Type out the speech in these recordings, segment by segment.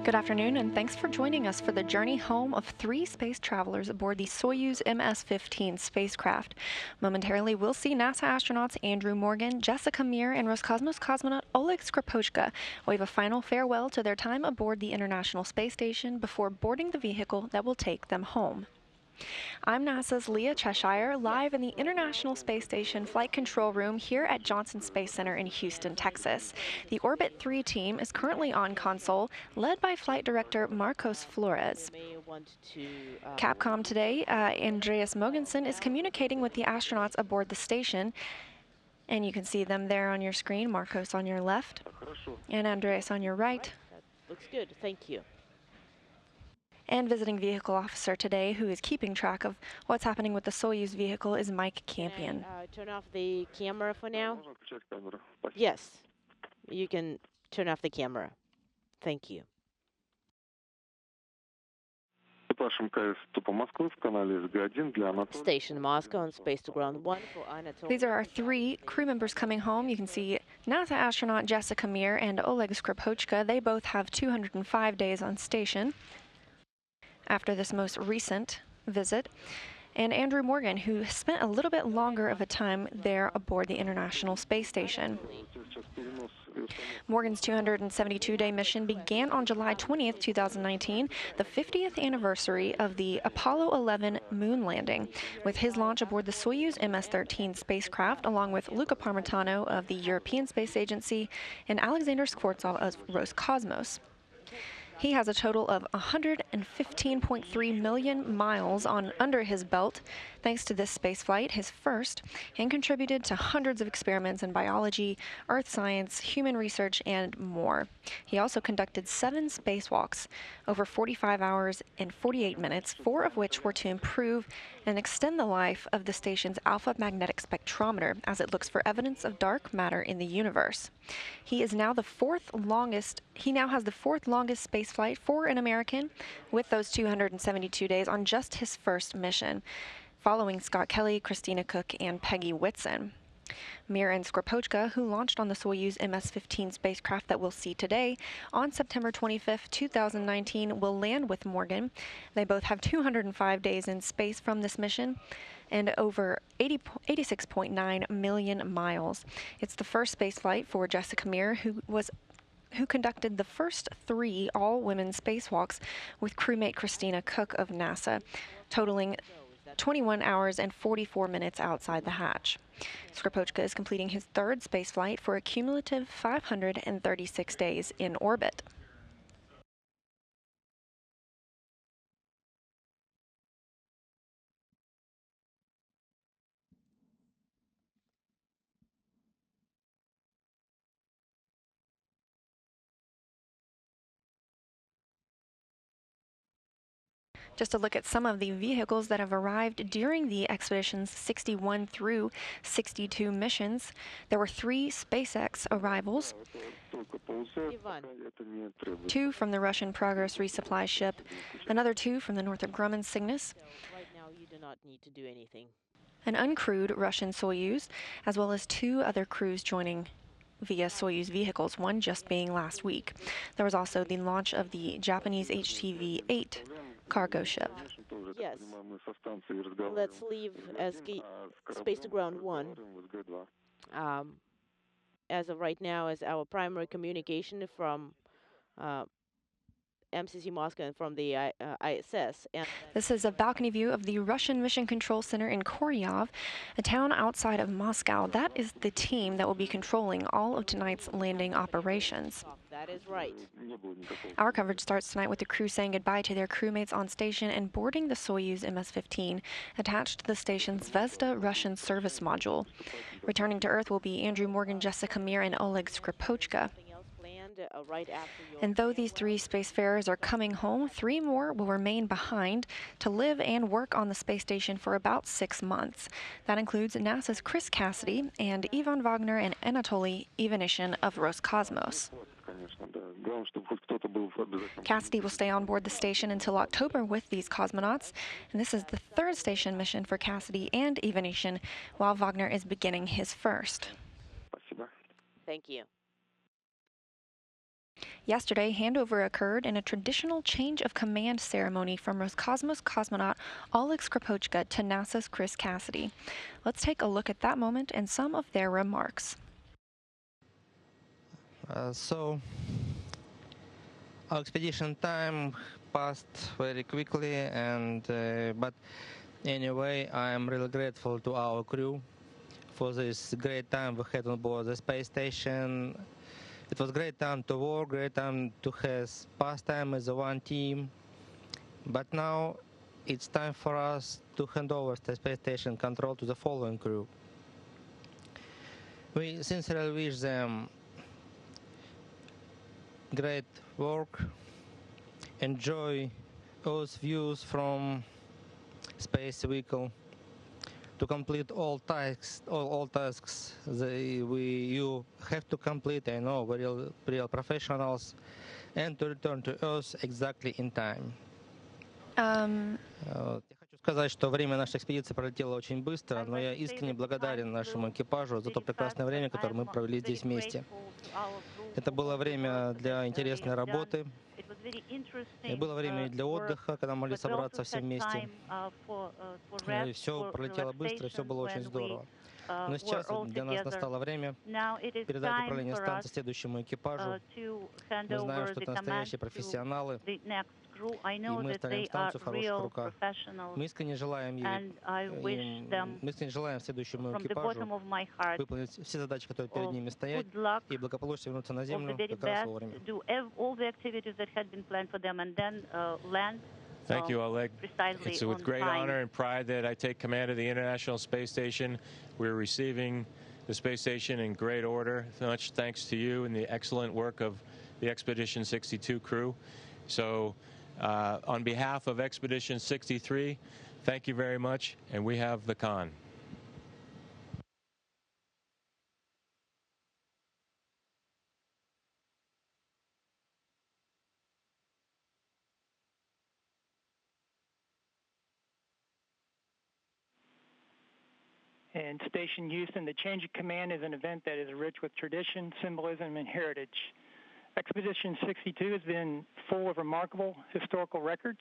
Good afternoon, and thanks for joining us for the journey home of 3 space travelers aboard the Soyuz MS-15 spacecraft. Momentarily, we'll see NASA astronauts Andrew Morgan, Dzhezkazgan, Meir, and Roscosmos cosmonaut Oleg Skripochka wave a final farewell to their time aboard the International Space Station before boarding the vehicle that will take them home. I'm NASA's Leah Cheshire, live in the International Space Station Flight Control Room here at Johnson Space Center in Houston, Texas. The Orbit 3 team is currently on console, led by Flight Director Marcos Flores. Capcom today, Andreas Mogensen is communicating with the astronauts aboard the station, and you can see them there on your screen, Marcos on your left, and Andreas on your right. That looks good, thank you. And visiting vehicle officer today, who is keeping track of what's happening with the Soyuz vehicle, is Mike Campion. Can I, turn off the camera for now? Yes, you can turn off the camera. Thank you. Station Moscow on Space to Ground 1 for Anatoly. These are our 3 crew members coming home. You can see NASA astronaut Dzhezkazgan Meir and Oleg Skripochka. They both have 205 days on station after this most recent visit. And Andrew Morgan, who spent a little bit longer of a time there aboard the International Space Station. Morgan's 272-day mission began on July 20th, 2019, the 50th anniversary of the Apollo 11 moon landing, with his launch aboard the Soyuz MS-15 spacecraft, along with Luca Parmitano of the European Space Agency and Alexander Skvortsov of Roscosmos. He has a total of 115.3 million miles under his belt, thanks to this spaceflight, his first, and contributed to hundreds of experiments in biology, earth science, human research, and more. He also conducted 7 spacewalks over 45 hours and 48 minutes, 4 of which were to improve and extend the life of the station's alpha magnetic spectrometer as it looks for evidence of dark matter in the universe. He now has the 4th longest spaceflight for an American, with those 272 days on just his first mission, following Scott Kelly, Christina Cook, and Peggy Whitson. Meir and Skripochka, who launched on the Soyuz MS-15 spacecraft that we'll see today, on September 25, 2019, will land with Morgan. They both have 205 days in space from this mission and over 86.9 million miles. It's the first spaceflight for Dzhezkazgan Meir, who conducted the first 3 all-women spacewalks with crewmate Christina Cook of NASA, totaling 21 hours and 44 minutes outside the hatch. Skripochka is completing his 3rd spaceflight for a cumulative 536 days in orbit. Just to look at some of the vehicles that have arrived during the expedition's 61 through 62 missions. There were 3 SpaceX arrivals, 2 from the Russian Progress resupply ship, another 2 from the Northrop Grumman Cygnus, Right now you do not need to do anything. an uncrewed Russian Soyuz, as well as 2 other crews joining via Soyuz vehicles, one just being last week. There was also the launch of the Japanese HTV-8 cargo ship. Yes. Let's leave Space to Ground 1. As of right now, as our primary communication from MCC Moscow and from the ISS. And this is a balcony view of the Russian Mission Control Center in Koryov, a town outside of Moscow. That is the team that will be controlling all of tonight's landing operations. That is right. Our coverage starts tonight with the crew saying goodbye to their crewmates on station and boarding the Soyuz MS-15 attached to the station's Zvezda Russian Service Module. Returning to Earth will be Andrew Morgan, Dzhezkazgan Meir, and Oleg Skripochka. And though these 3 spacefarers are coming home, 3 more will remain behind to live and work on the space station for about 6 months. That includes NASA's Chris Cassidy and Ivan Wagner and Anatoly Ivanishin of Roscosmos. Cassidy will stay on board the station until October with these cosmonauts, and this is the 3rd station mission for Cassidy and Ivanishin, while Wagner is beginning his first. Thank you. Yesterday, handover occurred in a traditional change of command ceremony from Roscosmos cosmonaut Oleg Skripochka to NASA's Chris Cassidy. Let's take a look at that moment and some of their remarks. So our expedition time passed very quickly, and but anyway, I am really grateful to our crew for this great time we had on board the space station. It was great time to work, great time to have pastime as a one team. But now it's time for us to hand over the space station control to the following crew. We sincerely wish them great work, enjoy those views from space vehicle, to complete all tasks you have to complete. I know, real professionals, and to return to Earth exactly in time. Я хочу сказать, что время нашей экспедиции пролетело очень быстро, но я искренне благодарен нашему экипажу за то прекрасное время, которое мы провели здесь вместе. Это было время для интересной работы, и было время и для отдыха, когда могли собраться все вместе. И все пролетело быстро, и все было очень здорово. Но сейчас для нас настало время передать управление станции следующему экипажу. Мы знаем, что это настоящие профессионалы, и мы оставляем станцию в хороших руках. Мы искренне желаем следующему экипажу выполнить все задачи, которые перед ними стоят, и благополучно вернуться на Землю как раз вовремя. Thank you, Oleg. It's with great honor and pride that I take command of the International Space Station. We're receiving the space station in great order. Much thanks to you and the excellent work of the Expedition 62 crew. So on behalf of Expedition 63, thank you very much, and we have the con. And station use and the change of command is an event that is rich with tradition, symbolism, and heritage. Expedition 62 has been full of remarkable historical records.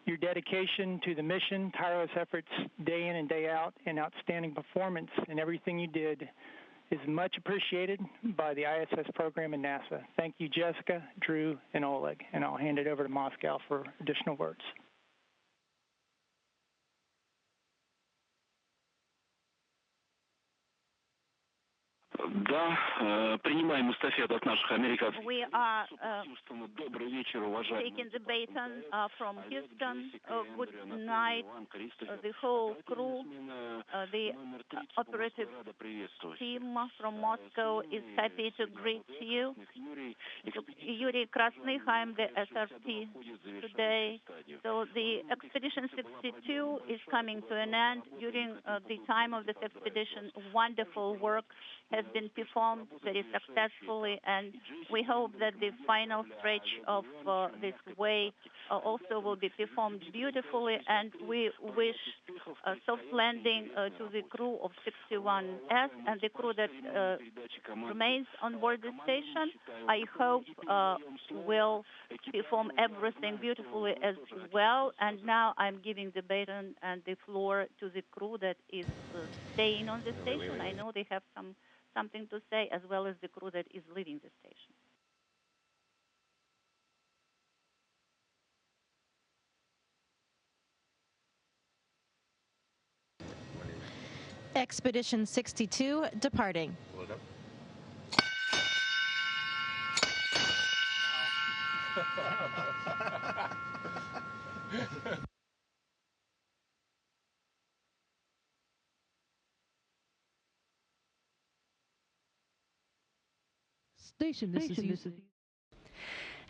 Your dedication to the mission, tireless efforts day in and day out, and outstanding performance in everything you did is much appreciated by the ISS program and NASA. Thank you, Jessica, Drew, and Oleg. And I'll hand it over to Moscow for additional words. Да, принимаем эстафету от наших американских. We are taking the baton from Houston. Good night, the whole crew. The operative team from Moscow is happy to greet you. Yuri Krasnych, I'm the SRT today. So the Expedition 62 is coming to an end. During the time of this expedition, wonderful work has been performed very successfully, and we hope that the final stretch of this way also will be performed beautifully, and we wish a soft landing to the crew of 61S and the crew that remains on board the station. I hope will perform everything beautifully as well, and now I'm giving the baton and the floor to the crew that is staying on the station. I know they have something to say, as well as the crew that is leaving the station. Expedition 62 departing.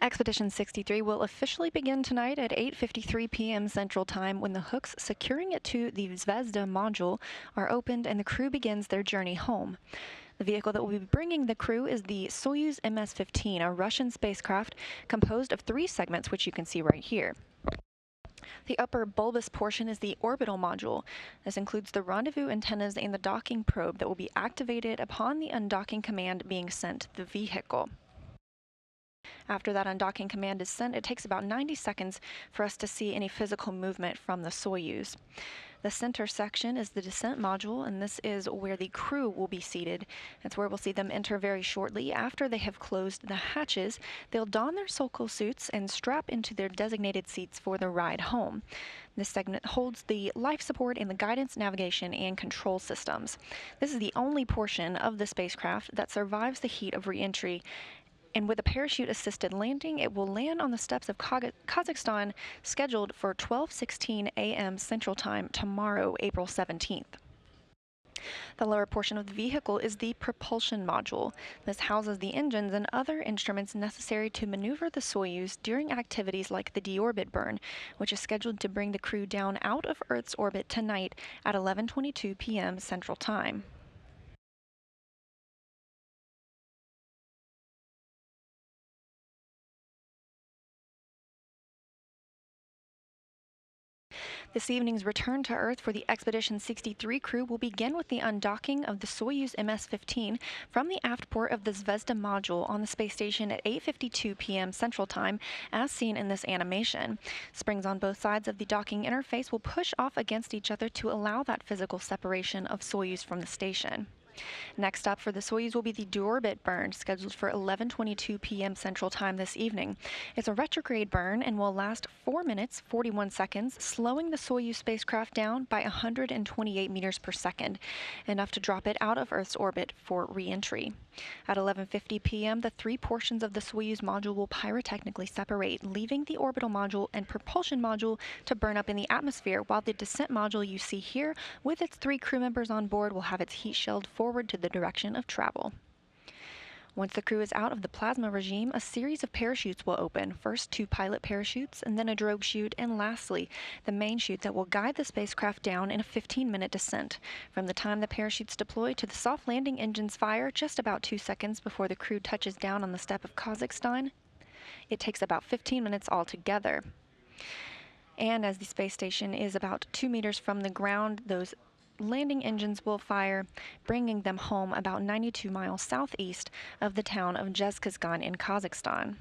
Expedition 63 will officially begin tonight at 8:53 p.m. Central Time when the hooks securing it to the Zvezda Module are opened and the crew begins their journey home. The vehicle that will be bringing the crew is the Soyuz MS-15, a Russian spacecraft composed of 3 segments, which you can see right here. The upper bulbous portion is the orbital module. This includes the rendezvous antennas and the docking probe that will be activated upon the undocking command being sent to the vehicle. After that undocking command is sent, it takes about 90 seconds for us to see any physical movement from the Soyuz. The center section is the descent module, and this is where the crew will be seated. It's where we'll see them enter very shortly. After they have closed the hatches, they'll don their Sokol suits and strap into their designated seats for the ride home. This segment holds the life support and the guidance, navigation, and control systems. This is the only portion of the spacecraft that survives the heat of re-entry. And with a parachute-assisted landing, it will land on the steppes of Kazakhstan, scheduled for 12:16 a.m. Central Time tomorrow, April 17th. The lower portion of the vehicle is the propulsion module. This houses the engines and other instruments necessary to maneuver the Soyuz during activities like the deorbit burn, which is scheduled to bring the crew down out of Earth's orbit tonight at 11:22 p.m. Central Time. This evening's return to Earth for the Expedition 63 crew will begin with the undocking of the Soyuz MS-15 from the aft port of the Zvezda Module on the space station at 8:52 p.m. Central Time, as seen in this animation. Springs on both sides of the docking interface will push off against each other to allow that physical separation of Soyuz from the station. Next up for the Soyuz will be the deorbit burn, scheduled for 11:22 p.m. Central Time this evening. It's a retrograde burn and will last 4 minutes, 41 seconds, slowing the Soyuz spacecraft down by 128 meters per second, enough to drop it out of Earth's orbit for re-entry. At 11:50 p.m., the three portions of the Soyuz module will pyrotechnically separate, leaving the orbital module and propulsion module to burn up in the atmosphere, while the descent module you see here, with its 3 crew members on board, will have its heat shield forward to the direction of travel. Once the crew is out of the plasma regime, a series of parachutes will open. First 2 pilot parachutes, and then a drogue chute, and lastly, the main chute that will guide the spacecraft down in a 15-minute descent. From the time the parachutes deploy to the soft landing engines fire, just about 2 seconds before the crew touches down on the steppe of Kazakhstan, it takes about 15 minutes altogether. And as the space station is about 2 meters from the ground, those landing engines will fire, bringing them home about 92 miles southeast of the town of Dzhezkazgan in Kazakhstan.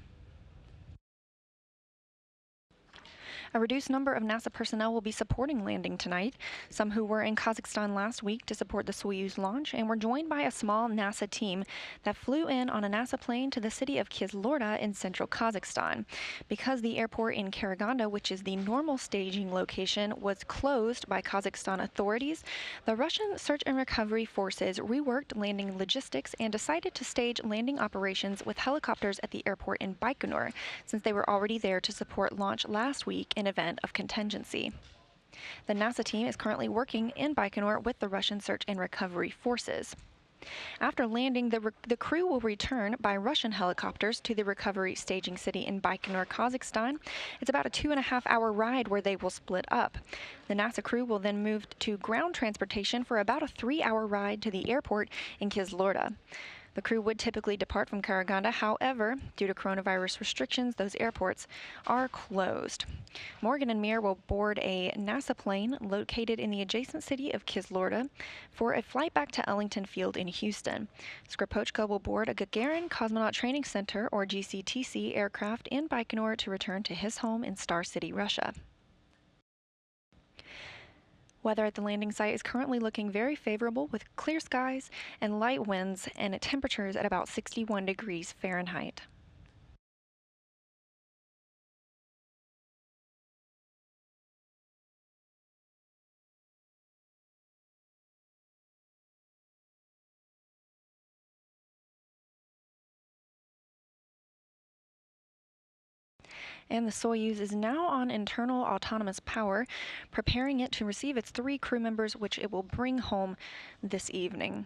A reduced number of NASA personnel will be supporting landing tonight, some who were in Kazakhstan last week to support the Soyuz launch and were joined by a small NASA team that flew in on a NASA plane to the city of Kyzylorda in central Kazakhstan. Because the airport in Karaganda, which is the normal staging location, was closed by Kazakhstan authorities, the Russian search and recovery forces reworked landing logistics and decided to stage landing operations with helicopters at the airport in Baikonur, since they were already there to support launch last week in event of contingency. The NASA team is currently working in Baikonur with the Russian search and recovery forces. After landing, the crew will return by Russian helicopters to the recovery staging city in Baikonur, Kazakhstan. It's about a 2.5-hour ride where they will split up. The NASA crew will then move to ground transportation for about a 3-hour ride to the airport in Kyzylorda. The crew would typically depart from Karaganda. However, due to coronavirus restrictions, those airports are closed. Morgan and Meir will board a NASA plane located in the adjacent city of Kyzylorda for a flight back to Ellington Field in Houston. Skripochka will board a Gagarin Cosmonaut Training Center, or GCTC, aircraft in Baikonur to return to his home in Star City, Russia. Weather at the landing site is currently looking very favorable, with clear skies and light winds and temperatures at about 61 degrees Fahrenheit. And the Soyuz is now on internal autonomous power, preparing it to receive its 3 crew members, which it will bring home this evening.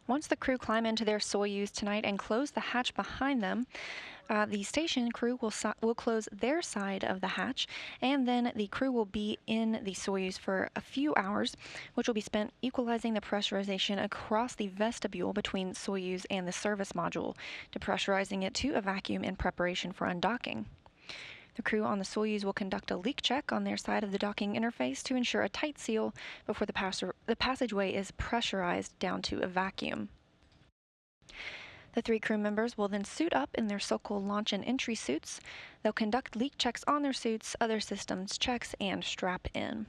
Once the crew climb into their Soyuz tonight and close the hatch behind them, the station crew will close their side of the hatch, and then the crew will be in the Soyuz for a few hours, which will be spent equalizing the pressurization across the vestibule between Soyuz and the service module, depressurizing it to a vacuum in preparation for undocking. The crew on the Soyuz will conduct a leak check on their side of the docking interface to ensure a tight seal before the passageway is pressurized down to a vacuum. The 3 crew members will then suit up in their Sokol launch and entry suits. They'll conduct leak checks on their suits, other systems checks, and strap in.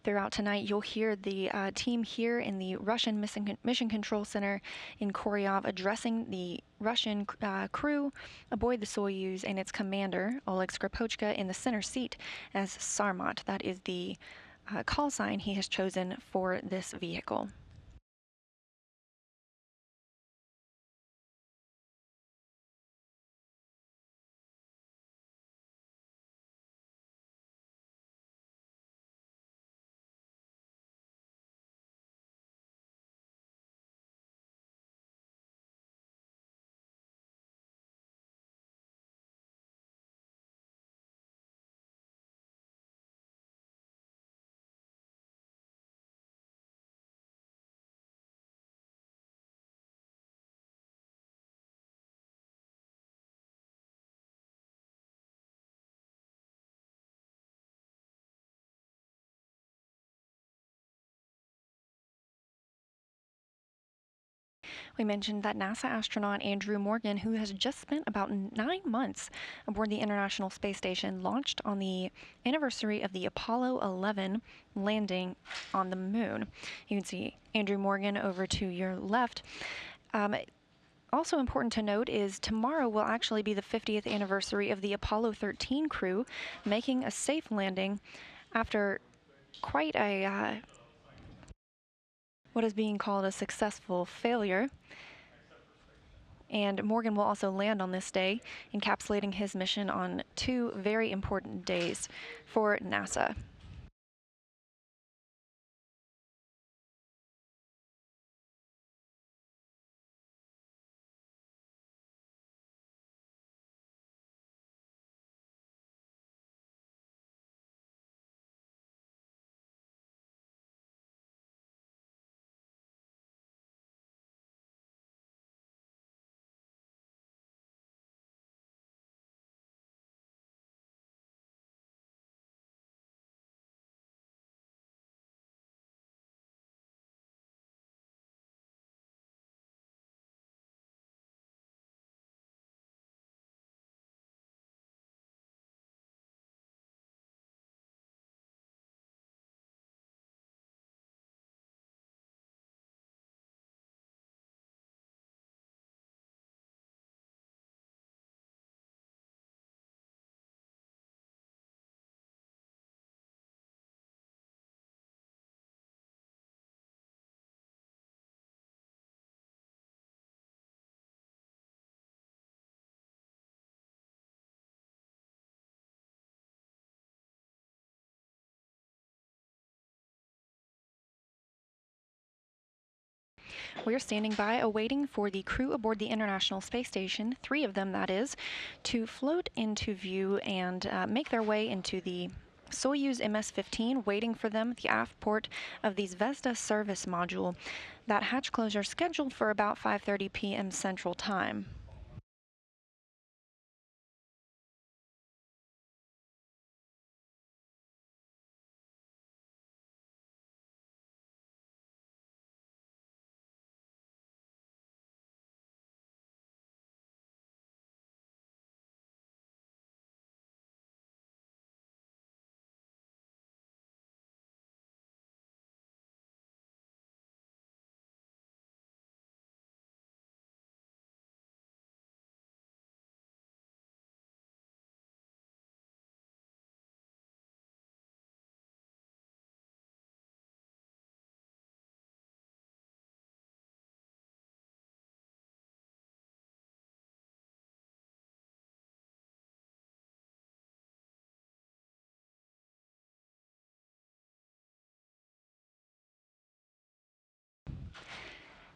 Throughout tonight, you'll hear the team here in the Russian Mission Control Center in Koryov addressing the Russian crew aboard the Soyuz and its commander, Oleg Skripochka, in the center seat as Sarmat. That is the call sign he has chosen for this vehicle. We mentioned that NASA astronaut Andrew Morgan, who has just spent about 9 months aboard the International Space Station, launched on the anniversary of the Apollo 11 landing on the moon. You can see Andrew Morgan over to your left. Also important to note is tomorrow will actually be the 50th anniversary of the Apollo 13 crew making a safe landing after quite a what is being called a successful failure. And Morgan will also land on this day, encapsulating his mission on 2 very important days for NASA. We're standing by awaiting for the crew aboard the International Space Station, 3 of them that is, to float into view and make their way into the Soyuz MS-15, waiting for them at the aft port of the Zvezda Service Module. That hatch closure is scheduled for about 5:30 p.m. Central Time.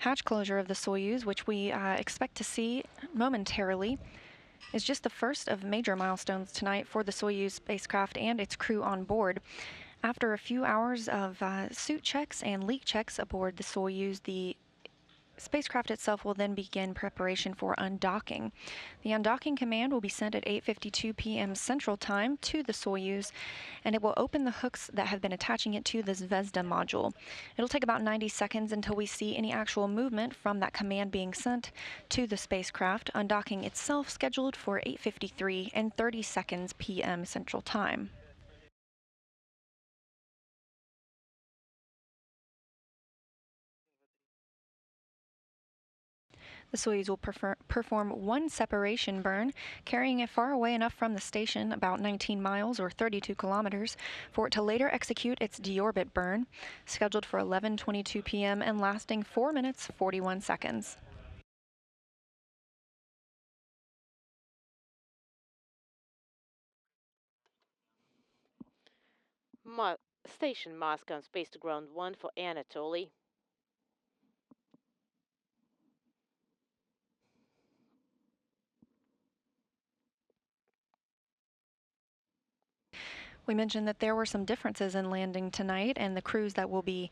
Hatch closure of the Soyuz, which we expect to see momentarily, is just the first of major milestones tonight for the Soyuz spacecraft and its crew on board. After a few hours of suit checks and leak checks aboard the Soyuz, the spacecraft itself will then begin preparation for undocking. The undocking command will be sent at 8:52 p.m. Central Time to the Soyuz, and it will open the hooks that have been attaching it to the Zvezda module. It'll take about 90 seconds until we see any actual movement from that command being sent to the spacecraft. Undocking itself scheduled for 8:53 and 30 seconds p.m. Central Time. The Soyuz will perform one separation burn, carrying it far away enough from the station, about 19 miles or 32 kilometers, for it to later execute its deorbit burn, scheduled for 11:22 p.m. and lasting 4 minutes 41 seconds. Station Moscow on Space to Ground 1 for Anatoly. We mentioned that there were some differences in landing tonight and the crews that will be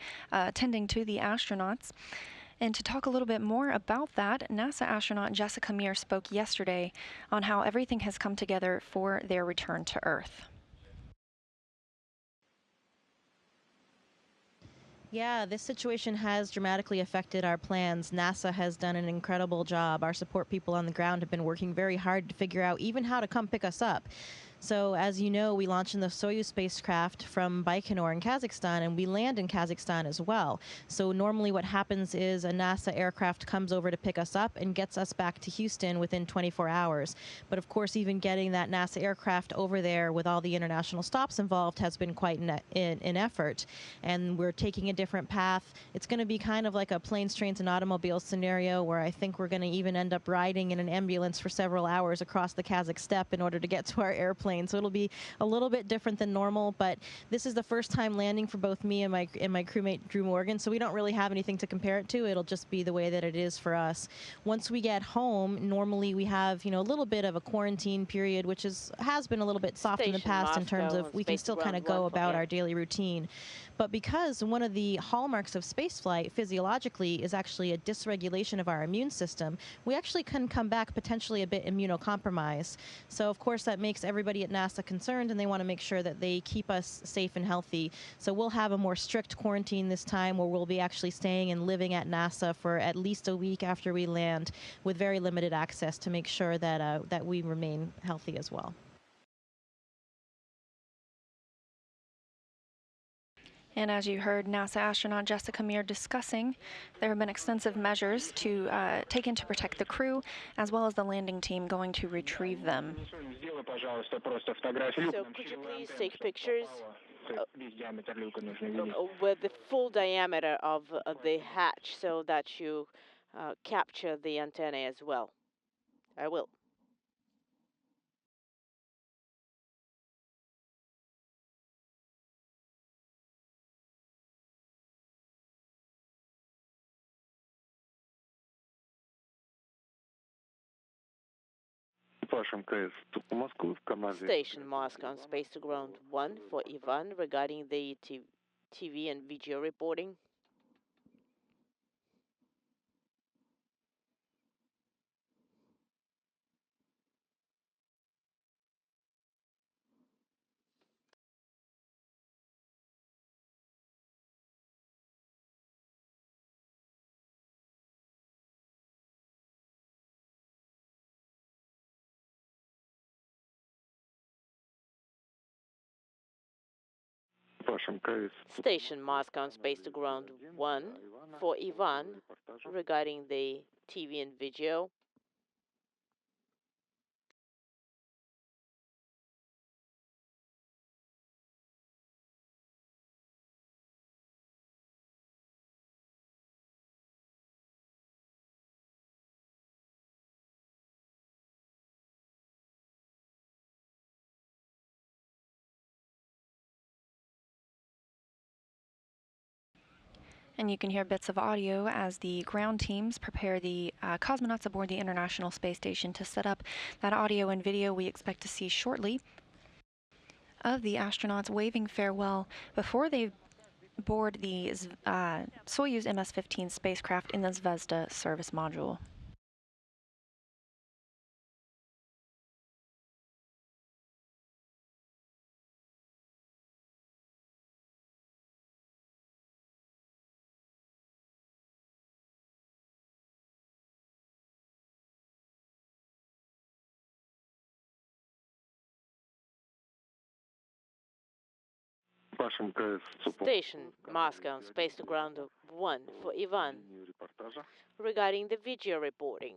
tending to the astronauts. And to talk a little bit more about that, NASA astronaut Dzhezkazgan Meir spoke yesterday on how everything has come together for their return to Earth. Yeah, this situation has dramatically affected our plans. NASA has done an incredible job. Our support people on the ground have been working very hard to figure out even how to come pick us up. So, as you know, we launch in the Soyuz spacecraft from Baikonur in Kazakhstan, and we land in Kazakhstan as well. So normally what happens is a NASA aircraft comes over to pick us up and gets us back to Houston within 24 hours. But of course, even getting that NASA aircraft over there with all the international stops involved has been quite an effort. And we're taking a different path. It's going to be kind of like a planes, trains, and automobiles scenario where I think we're going to even end up riding in an ambulance for several hours across the Kazakh steppe in order to get to our airplane. So it'll be a little bit different than normal, but this is the first time landing for both me and my crewmate Drew Morgan, so we don't really have anything to compare it to. It'll just be the way that it is for us. Once we get home, normally we have, a little bit of a quarantine period, which has been a little bit soft in the past in terms of we can still kind of go about our daily routine. But because one of the hallmarks of spaceflight physiologically is actually a dysregulation of our immune system, we actually can come back potentially a bit immunocompromised. So of course that makes everybody at NASA concerned, and they want to make sure that they keep us safe and healthy. So we'll have a more strict quarantine this time, where we'll be actually staying and living at NASA for at least a week after we land, with very limited access to make sure that that we remain healthy as well. And as you heard NASA astronaut Dzhezkazgan Meir discussing, there have been extensive measures to taken to protect the crew, as well as the landing team going to retrieve them. So could you please take pictures with the full diameter of the hatch so that you capture the antenna as well? I will. Station Moscow on Space to Ground 1 for Ivan regarding the TV and video reporting. Station Moscow on Space to Ground 1 for Ivan regarding the TV and video. And you can hear bits of audio as the ground teams prepare the cosmonauts aboard the International Space Station to set up. That audio and video we expect to see shortly of the astronauts waving farewell before they board the Soyuz MS-15 spacecraft in the Zvezda Service Module. Station Moscow, Space to Ground 1 for Ivan regarding the video reporting.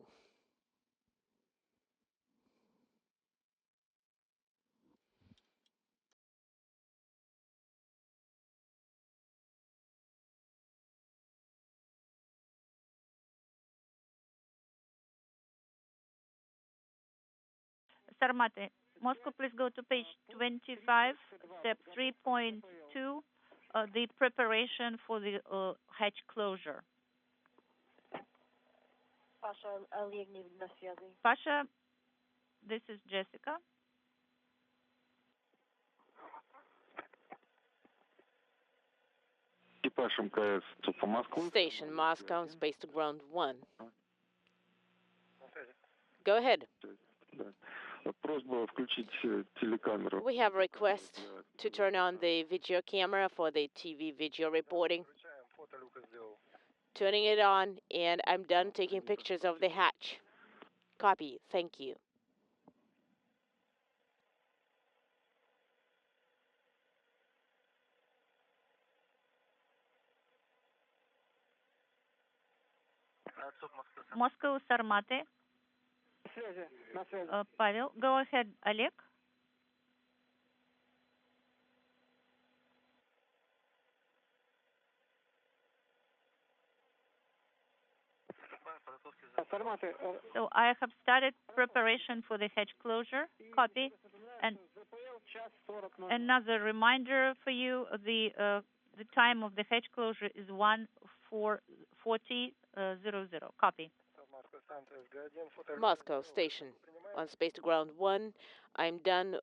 Sarmate, Moscow, please go to page 25, step 3.2, the preparation for the hatch closure. Pasha, this is Jessica. Station Moscow, Space to Ground 1. Go ahead. We have a request to turn on the video camera for the TV video reporting. Turning it on, and I'm done taking pictures of the hatch. Copy. Thank you. Moscow, Sarmate. Pavel, go ahead, Oleg. So I have started preparation for the hatch closure. Copy. And another reminder for you: the time of the hatch closure is 1:40:00. Copy. Moscow Station on Space to Ground 1. I'm done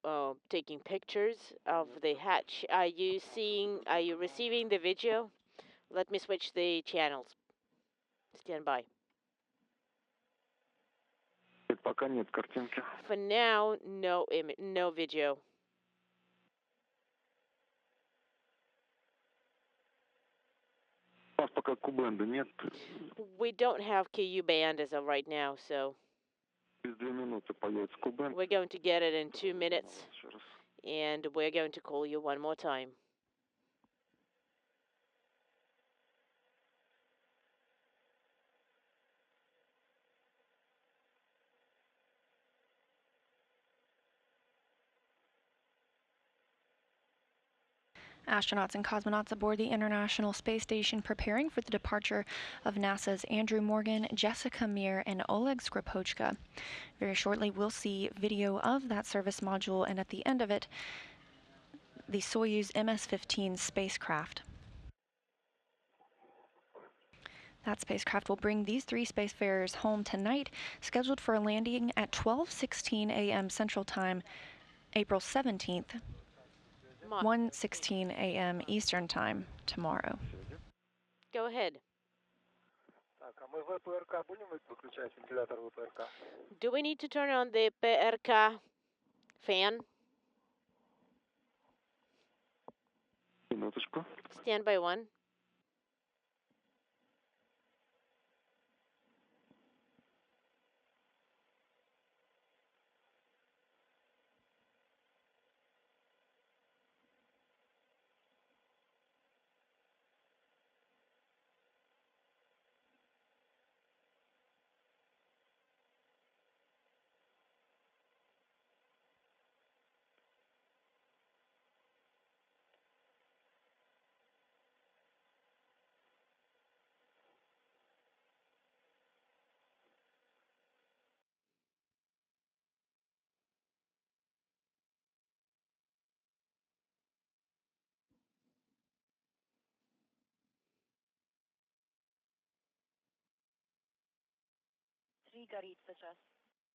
taking pictures of the hatch. Are you receiving the video? Let me switch the channels. Stand by. For now, no video. We don't have KU band as of right now, so we're going to get it in 2 minutes, and we're going to call you one more time. Astronauts and cosmonauts aboard the International Space Station preparing for the departure of NASA's Andrew Morgan, Jessica Meir, and Oleg Skripochka. Very shortly, we'll see video of that service module, and at the end of it, the Soyuz MS-15 spacecraft. That spacecraft will bring these 3 spacefarers home tonight, scheduled for a landing at 12:16 a.m. Central Time, April 17th. 1:16 a.m. Eastern Time tomorrow. Go ahead. Do we need to turn on the PRK fan? Stand by 1.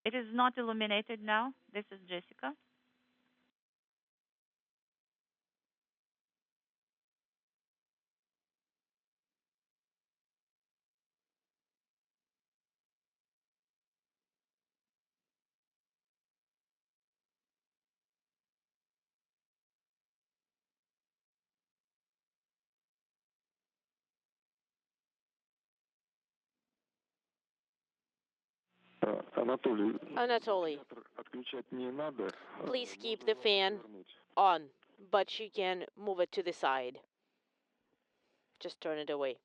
It is not illuminated now. This is Jessica. Anatoly, please keep the fan on, but you can move it to the side. Just turn it away.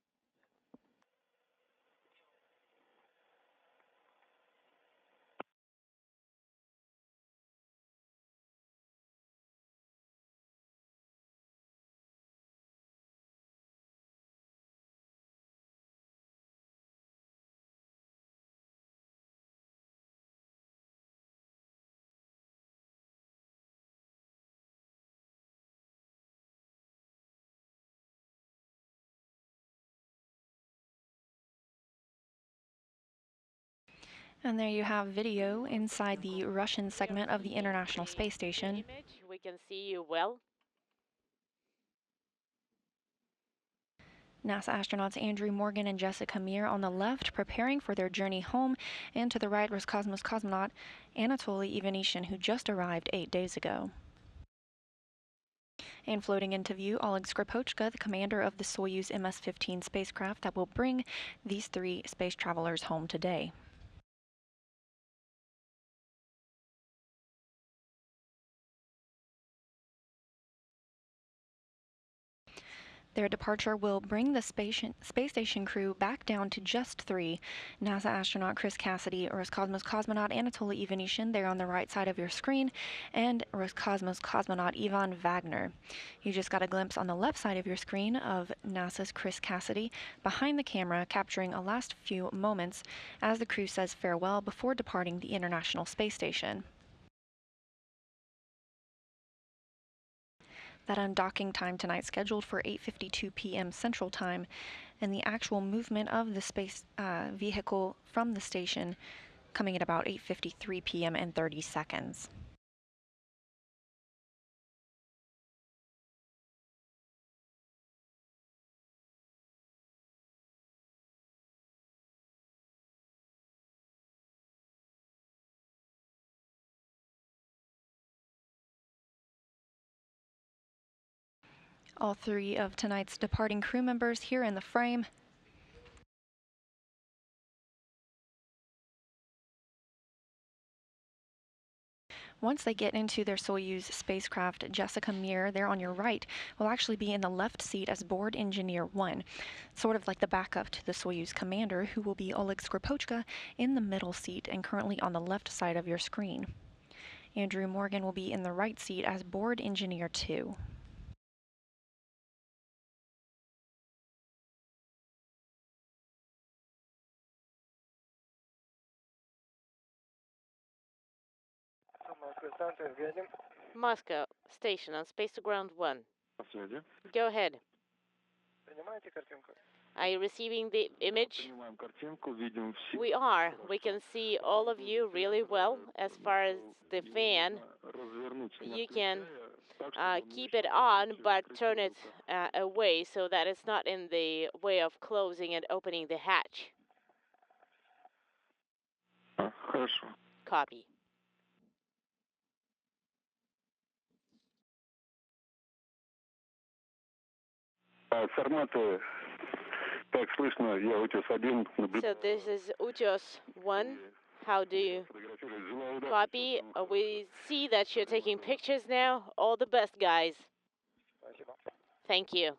And there you have video inside the Russian segment of the International Space Station. We can see you well. NASA astronauts Andrew Morgan and Jessica Meir on the left, preparing for their journey home, and to the right, Roscosmos cosmonaut Anatoly Ivanishin, who just arrived 8 days ago. And floating into view, Oleg Skripochka, the commander of the Soyuz MS-15 spacecraft that will bring these 3 space travelers home today. Their departure will bring the space station crew back down to just 3. NASA astronaut Chris Cassidy, Roscosmos cosmonaut Anatoly Ivanishin, there on the right side of your screen, and Roscosmos cosmonaut Ivan Wagner. You just got a glimpse on the left side of your screen of NASA's Chris Cassidy behind the camera, capturing a last few moments as the crew says farewell before departing the International Space Station. That undocking time tonight scheduled for 8:52 p.m. Central Time, and the actual movement of the space vehicle from the station coming at about 8:53 p.m. and 30 seconds. All 3 of tonight's departing crew members here in the frame. Once they get into their Soyuz spacecraft, Jessica Meir, there on your right, will actually be in the left seat as board engineer 1, sort of like the backup to the Soyuz commander, who will be Oleg Skripochka, in the middle seat and currently on the left side of your screen. Andrew Morgan will be in the right seat as board engineer 2. Moscow, station on Space to Ground 1. Go ahead. Are you receiving the image? We are. We can see all of you really well. As far as the fan, you can keep it on, but turn it away so that it's not in the way of closing and opening the hatch. Copy. So this is Utyos 1. How do you copy? We see that you're taking pictures now. All the best, guys. Thank you.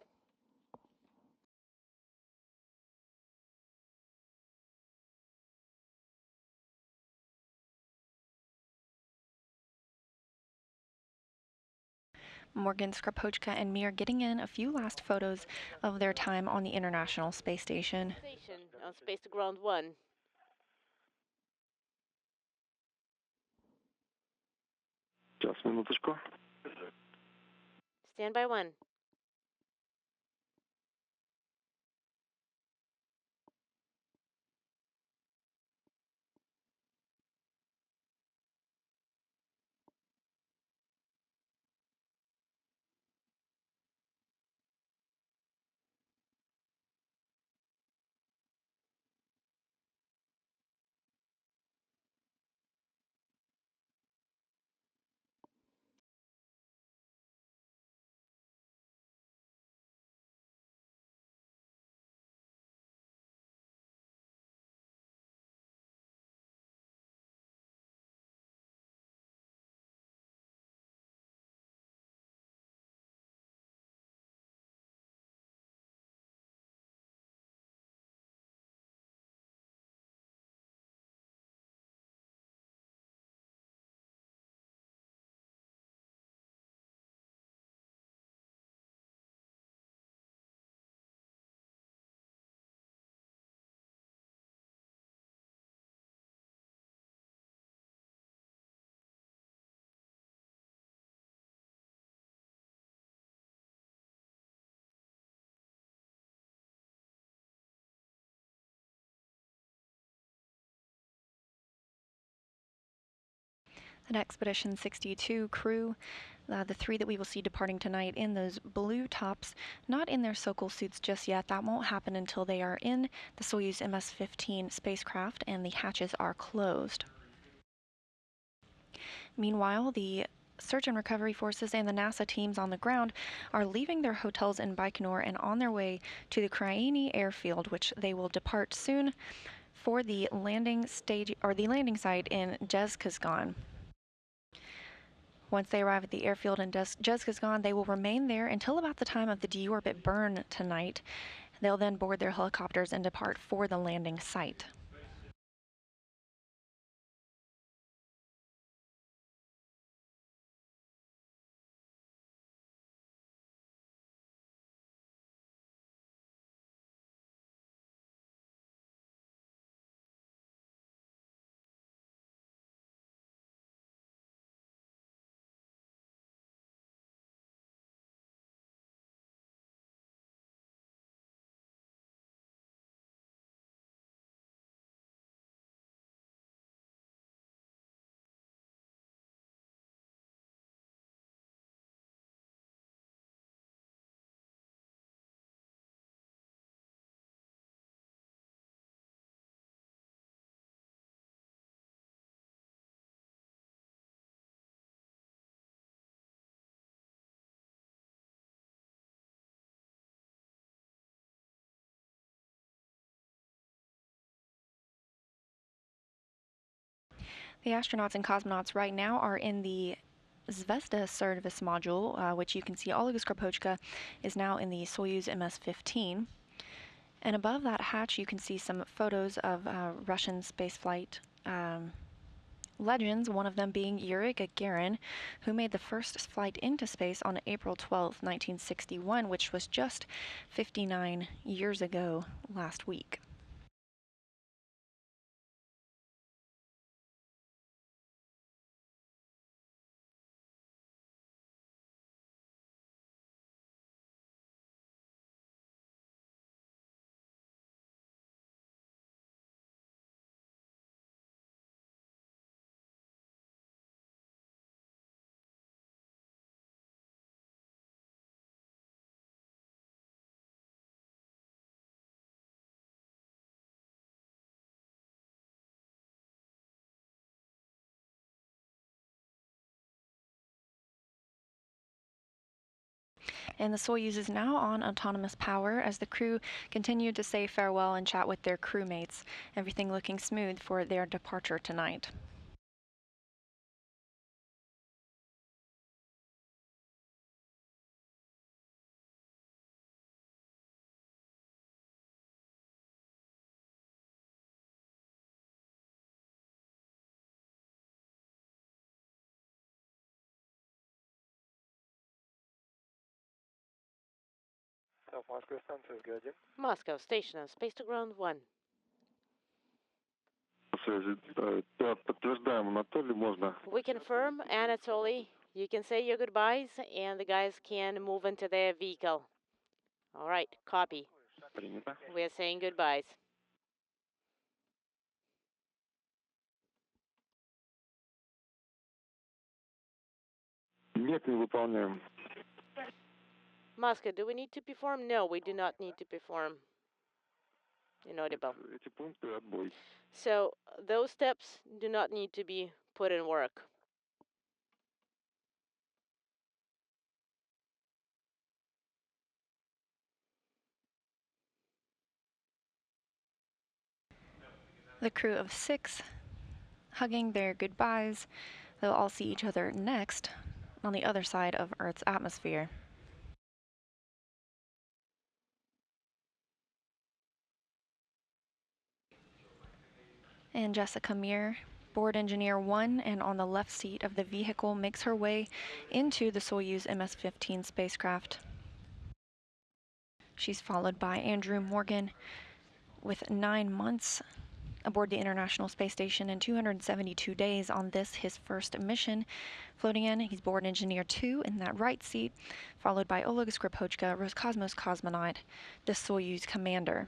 Morgan, Skripochka, and Meir getting in a few last photos of their time on the International Space Station. On Space to Ground 1. Stand by 1. An Expedition 62 crew, the three that we will see departing tonight in those blue tops, not in their Sokol suits just yet. That won't happen until they are in the Soyuz MS-15 spacecraft and the hatches are closed. Meanwhile, the search and recovery forces and the NASA teams on the ground are leaving their hotels in Baikonur and on their way to the Kryani airfield, which they will depart soon for the landing stage or the landing site in Dzhezkazgan. Once they arrive at the airfield in Dzhezkazgan, they will remain there until about the time of the deorbit burn tonight. They'll then board their helicopters and depart for the landing site. The astronauts and cosmonauts right now are in the Zvezda Service Module, which you can see Oleg Skripochka is now in the Soyuz MS-15. And above that hatch, you can see some photos of Russian spaceflight legends, one of them being Yuri Gagarin, who made the first flight into space on April 12, 1961, which was just 59 years ago last week. And the Soyuz is now on autonomous power as the crew continued to say farewell and chat with their crewmates, everything looking smooth for their departure tonight. Moscow, station on space to ground 1. We confirm, Anatoly. You can say your goodbyes, and the guys can move into their vehicle. All right, copy. We are saying goodbyes. Moscow, do we need to perform? No, we do not need to perform. Inaudible. So those steps do not need to be put in work. The crew of 6 hugging their goodbyes. They'll all see each other next on the other side of Earth's atmosphere. And Jessica Meir, board engineer 1 and on the left seat of the vehicle, makes her way into the Soyuz MS-15 spacecraft. She's followed by Andrew Morgan with 9 months aboard the International Space Station and 272 days on this, his first mission. Floating in, he's board engineer 2 in that right seat, followed by Oleg Skripochka, Roscosmos cosmonaut, the Soyuz commander.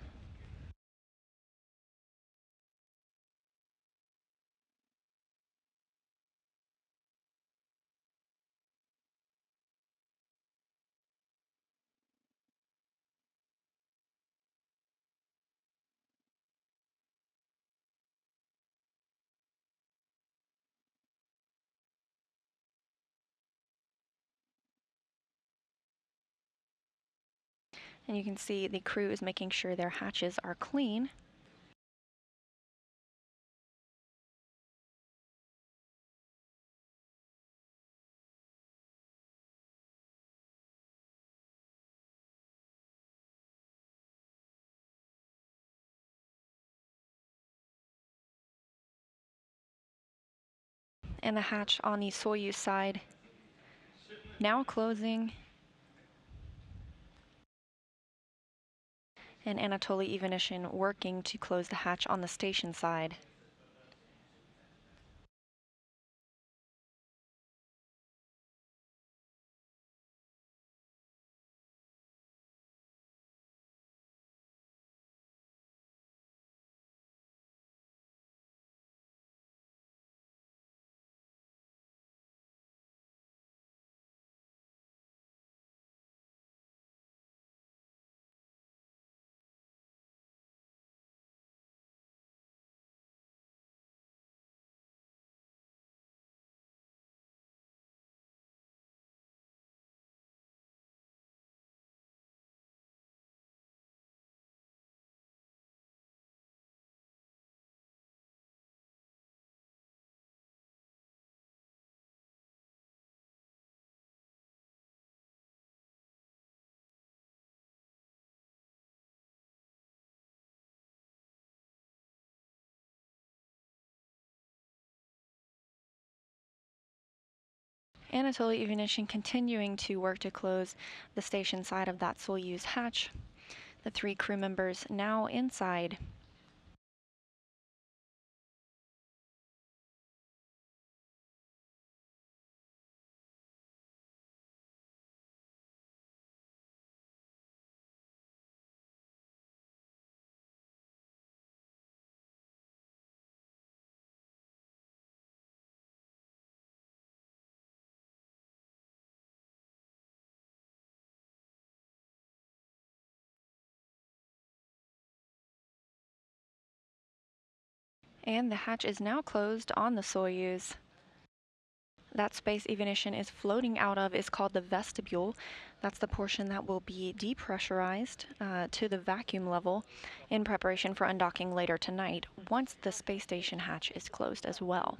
And you can see the crew is making sure their hatches are clean. And the hatch on the Soyuz side now closing. And Anatoly Ivanishin working to close the hatch on the station side. Anatoly Ivanishin continuing to work to close the station side of that Soyuz hatch. The 3 crew members now inside. And the hatch is now closed on the Soyuz. That space Ivanishin is floating out of is called the vestibule. That's the portion that will be depressurized to the vacuum level in preparation for undocking later tonight, once the space station hatch is closed as well.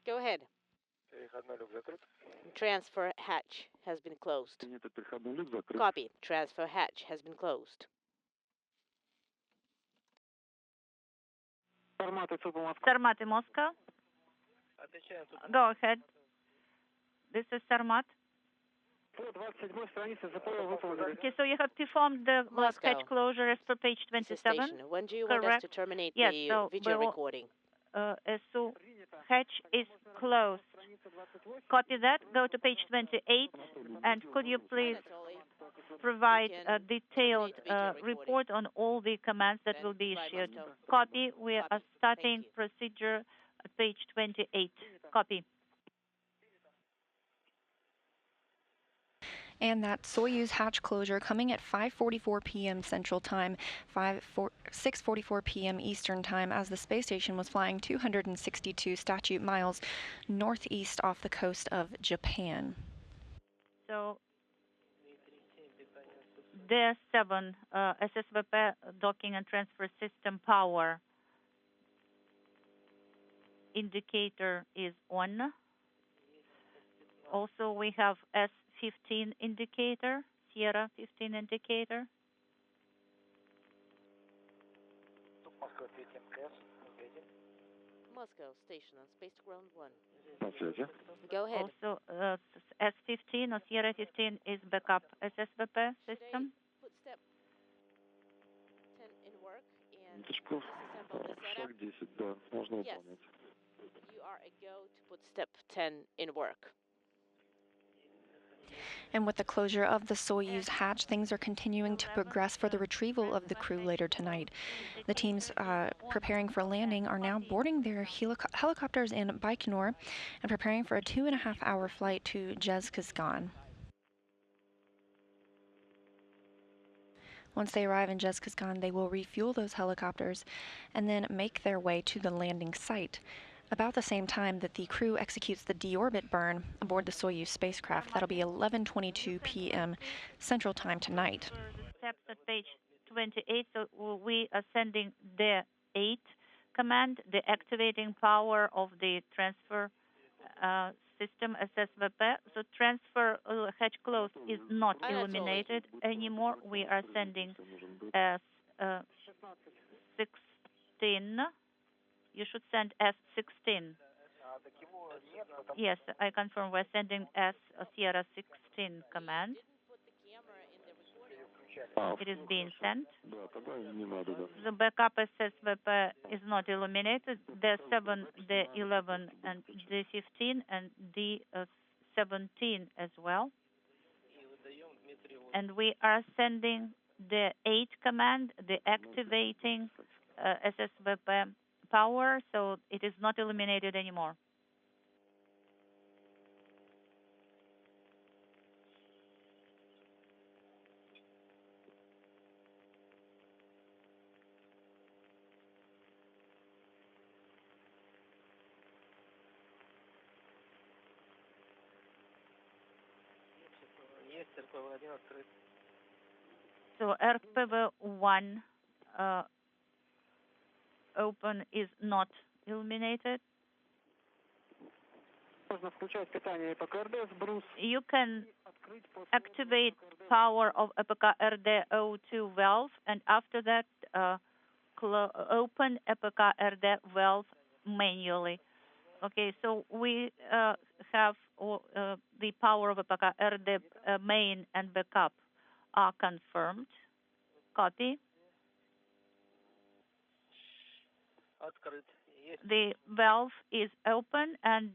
Go ahead. Transfer hatch has been closed. Copy. Transfer hatch has been closed. Sarmat Moscow. Go ahead. This is Sarmat. Okay, so you have performed the hatch closure as per page 27. When do you Correct. want us to terminate the video recording? So hatch is closed. Copy that. Go to page 28. And could you please provide a detailed report on all the commands that will be issued? Copy. We are starting procedure at page 28. Copy. And that Soyuz hatch closure coming at 5:44 p.m. Central Time, 6:44 p.m. Eastern Time, as the space station was flying 262 statute miles northeast off the coast of Japan. So, D7 SSVP docking and transfer system power indicator is on. Also, we have S15 indicator, Sierra 15 indicator. Moscow station on space ground 1. Go ahead. Also, S15 or Sierra 15 is backup SSVP system. Put step 10 in work and disassemble the setup. Yes. You are a go to put step 10 in work. And with the closure of the Soyuz hatch, things are continuing to progress for the retrieval of the crew later tonight. The teams preparing for landing are now boarding their helicopters in Baikonur and preparing for a 2.5-hour flight to Dzhezkazgan. Once they arrive in Dzhezkazgan, they will refuel those helicopters and then make their way to the landing site, about the same time that the crew executes the deorbit burn aboard the Soyuz spacecraft. That'll be 11:22 p.m. Central Time tonight. Step page 28. So we are sending the 8 command, the activating power of the transfer system SSVP. So transfer hatch close is not illuminated anymore. We are sending S16. You should send S16. Yes, I confirm we're sending S Sierra 16 command. It is being sent. The backup SSVP is not illuminated. The 7, the 11, and the 15, and the 17 as well. And we are sending the 8 command, the activating SSVP power, so it is not illuminated anymore. So RPV-1 open is not illuminated. You can activate power of EPK-RD02 valve, and after that open EPK-RD valve manually. Okay, so we have the power of EPK-RD main and backup are confirmed. Copy. The valve is open and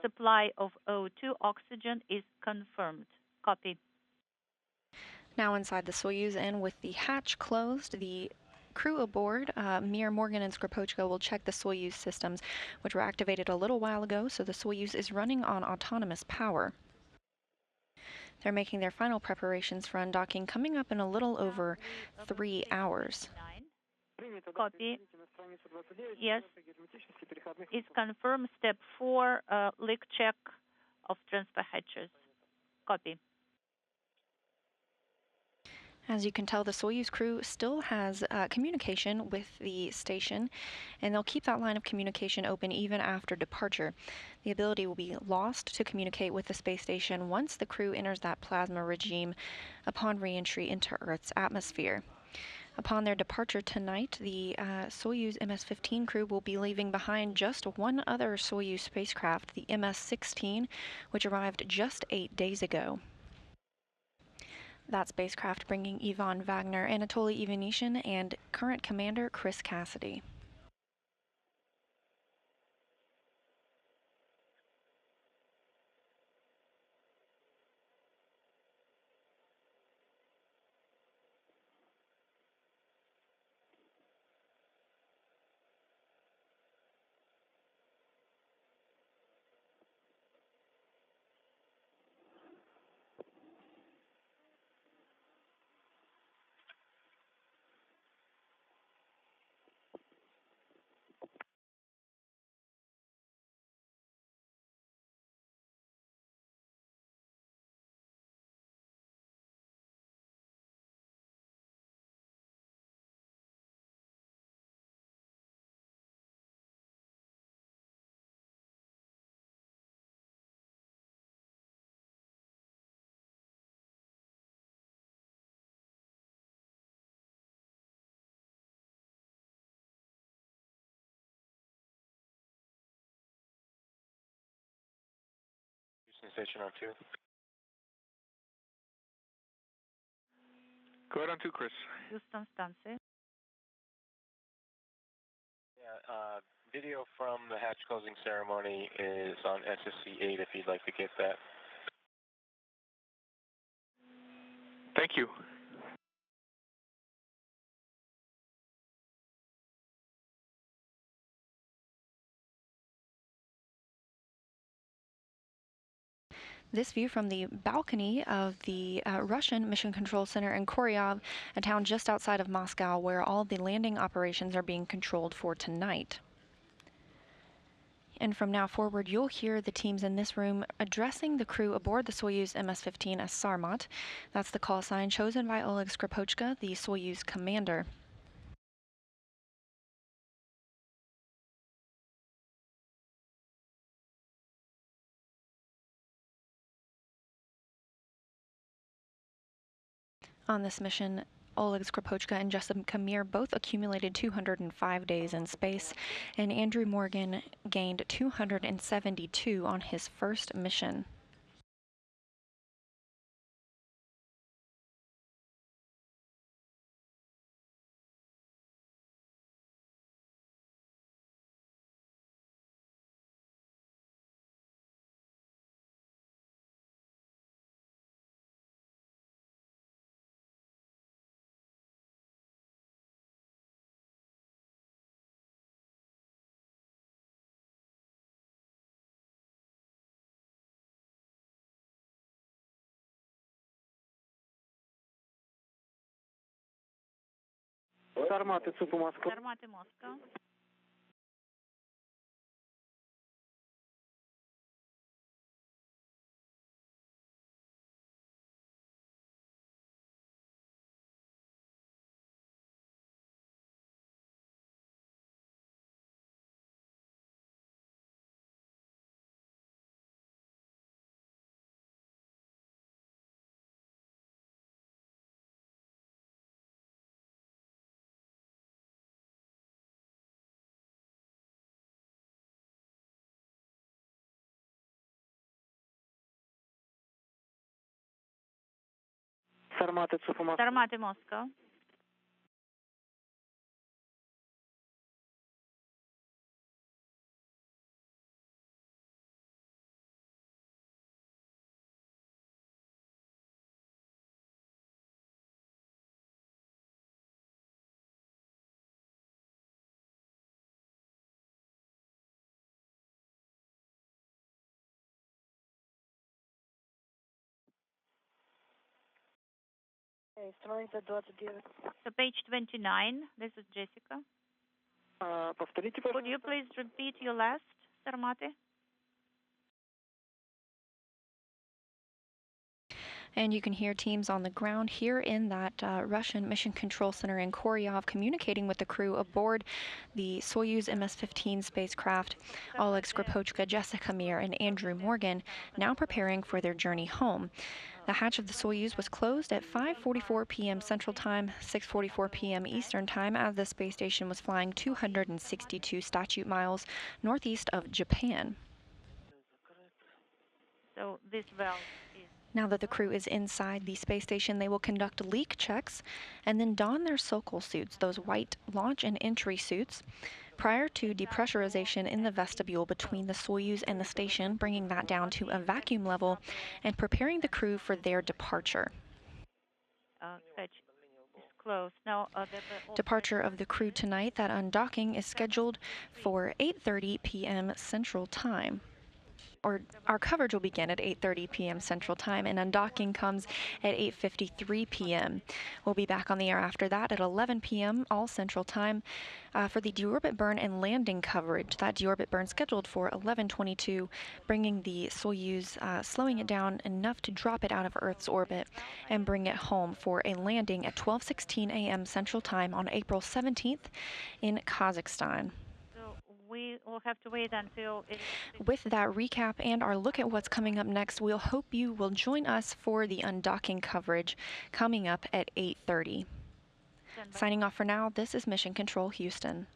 supply of O2 oxygen is confirmed. Copy. Now inside the Soyuz, and with the hatch closed, the crew aboard, Meir, Morgan, and Skripochka, will check the Soyuz systems, which were activated a little while ago, so the Soyuz is running on autonomous power. They're making their final preparations for undocking, coming up in a little over 3 hours. Copy. Yes. It's confirmed. Step 4, leak check of transfer hatches. Copy. As you can tell, the Soyuz crew still has communication with the station, and they'll keep that line of communication open even after departure. The ability will be lost to communicate with the space station once the crew enters that plasma regime upon re-entry into Earth's atmosphere. Upon their departure tonight, the Soyuz MS-15 crew will be leaving behind just one other Soyuz spacecraft, the MS-16, which arrived just 8 days ago. That spacecraft bringing Ivan Wagner, Anatoly Ivanishin, and current commander Chris Cassidy. Station on 2. Go ahead on 2, Chris. Houston станция. Yeah, video from the hatch closing ceremony is on SSC 8 if you'd like to get that. Thank you. This view from the balcony of the Russian Mission Control Center in Koryov, a town just outside of Moscow, where all the landing operations are being controlled for tonight. And from now forward, you'll hear the teams in this room addressing the crew aboard the Soyuz MS-15 as Sarmat. That's the call sign chosen by Oleg Skripochka, the Soyuz commander. On this mission, Oleg Skripochka and Dzhezkazgan Meir both accumulated 205 days in space, and Andrew Morgan gained 272 on his first mission. Sarmaty Moscow. Sarmaty Moscow. So page 29, this is Jessica. Could you please repeat your last, Sarmaty? And you can hear teams on the ground here in that Russian Mission Control Center in Koryov communicating with the crew aboard the Soyuz MS-15 spacecraft. Oleg Skripochka, Dzhezkazgan Meir, and Andrew Morgan now preparing for their journey home. The hatch of the Soyuz was closed at 5:44 p.m. Central Time, 6:44 p.m. Eastern Time, as the space station was flying 262 statute miles northeast of Japan. So this valve is... Now that the crew is inside the space station, they will conduct leak checks and then don their Sokol suits, those white launch and entry suits, prior to depressurization in the vestibule between the Soyuz and the station, bringing that down to a vacuum level and preparing the crew for their departure. Close. Now, Departure of the crew tonight, that undocking is scheduled for 8:30 p.m. Central Time. Or our coverage will begin at 8:30 p.m. Central Time, and undocking comes at 8:53 p.m. We'll be back on the air after that at 11 p.m. all Central Time for the deorbit burn and landing coverage. That deorbit burn scheduled for 11:22, bringing the Soyuz, slowing it down enough to drop it out of Earth's orbit and bring it home for a landing at 12:16 a.m. Central Time on April 17th in Kazakhstan. We will have to wait until... With that recap and our look at what's coming up next, we'll hope you will join us for the undocking coverage coming up at 8:30. Signing off for now, this is Mission Control Houston.